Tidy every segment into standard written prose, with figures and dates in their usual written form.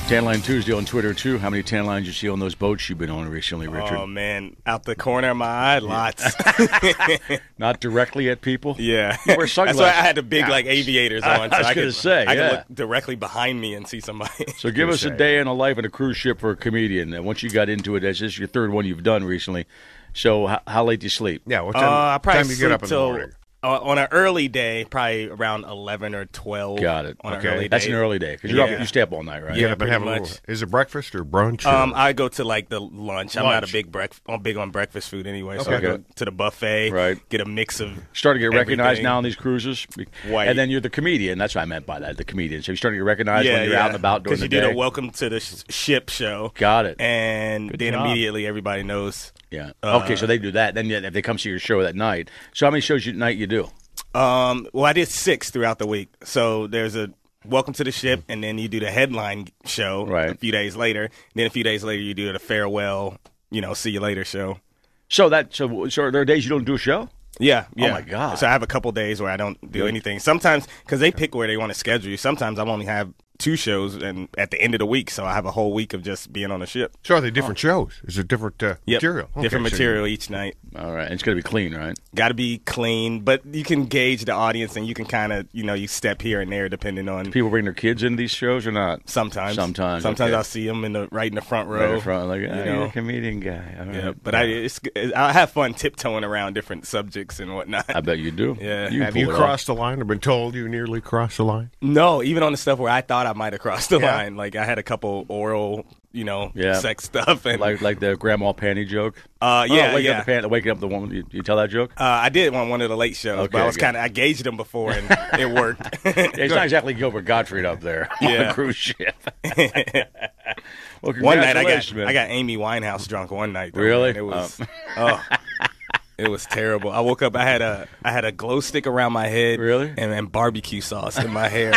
Tan Line Tuesday on Twitter, too. How many tan lines you see on those boats you've been on recently, Richard? Oh, man. Out the corner of my eye, lots. Not directly at people? Yeah. You wear sunglasses. That's why I had the big, aviators on. I was going to say, I could look directly behind me and see somebody. So give us a day in a life in a cruise ship for a comedian. And once you got into it, as this is your third one you've done recently. So how late do you sleep? Yeah, what time do you get up in the morning? On an early day, probably around 11 or 12. Got it. On an okay, early that's day. an early day because you stay up all night, right? Yeah, but have a little. Is it breakfast or brunch? I go to the lunch. I'm not a I'm big on breakfast food anyway. So I go to the buffet. Right. Get a mix of. Starting to get recognized everything. now on these cruises. White. And then you're the comedian. That's what I meant by that. The comedian. So you're starting to get recognized when you're out and about during the day. Because you do the Welcome to the Ship show. Got it. And Good then job. immediately everybody knows. Yeah. Okay, so they do that. Then if they come see your show that night. So how many shows a night you do? Well, I did 6 throughout the week. So there's a Welcome to the Ship, and then you do the headline show a few days later. Then a few days later, you do the farewell, see you later show. So there are days you don't do a show? Yeah. Oh, my God. So I have a couple days where I don't do anything. Sometimes, because they pick where they want to schedule you, sometimes I only have 2 shows and at the end of the week, so I have a whole week of just being on the ship. So are they different shows? Is it different material? Okay, different material each night. All right. And it's going to be clean, right? Got to be clean, but you can gauge the audience and you can kind of, you step here and there depending on. People bring their kids into these shows or not? Sometimes. Sometimes okay. I'll see them right in the front row. Right in the front, you're a comedian guy. All yeah, right. but I have fun tiptoeing around different subjects and whatnot. I bet you do. Yeah. Have you crossed the line or been told you nearly crossed the line? No, even on the stuff where I thought I might have crossed the line. Like I had a couple oral, sex stuff. And like the grandma panty joke? Waking up the woman. You tell that joke? I did on one of the late shows, but I gauged them before and it worked. It's not exactly Gilbert Gottfried up there on the cruise ship. Well, one night I got Amy Winehouse drunk one night. Though, really? Man. It was it was terrible. I woke up. I had a glow stick around my head. Really? And barbecue sauce in my hair.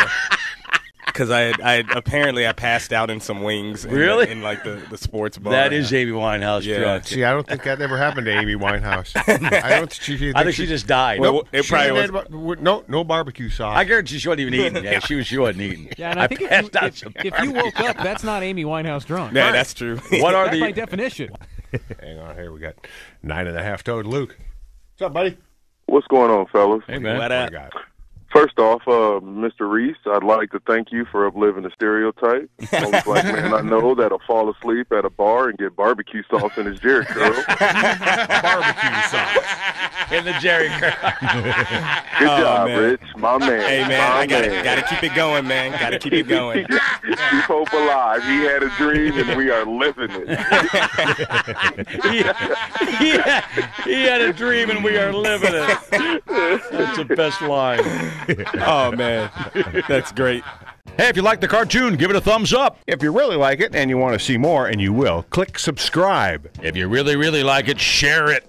Because I passed out in some wings. In the sports bar. That is Amy Winehouse drunk. See, I don't think that ever happened to Amy Winehouse. I think she just died. Well, it probably was. No barbecue sauce. I guarantee she wasn't even eating. Yeah, she wasn't eating. Yeah, and I think if you woke up, that's not Amy Winehouse drunk. Yeah, that's true. What are by definition? Hang on, here we got 9.5 Toad Luke. What's up, buddy? What's going on, fellas? Hey, man. What up? First off, Mr. Reese, I'd like to thank you for upliving the stereotype. Most black man I know that'll fall asleep at a bar and get barbecue sauce in his Jerry curl. Barbecue sauce in the Jerry curl. Good job, man. Rich. My man. Hey, man, I gotta keep it going, man. Gotta keep it going. Keep hope alive. He had a dream, and we are living it. he had a dream, and we are living it. That's the best line. Oh, man. That's great. Hey, if you like the cartoon, give it a thumbs up. If you really like it and you want to see more, and you will, click subscribe. If you really, really like it, share it.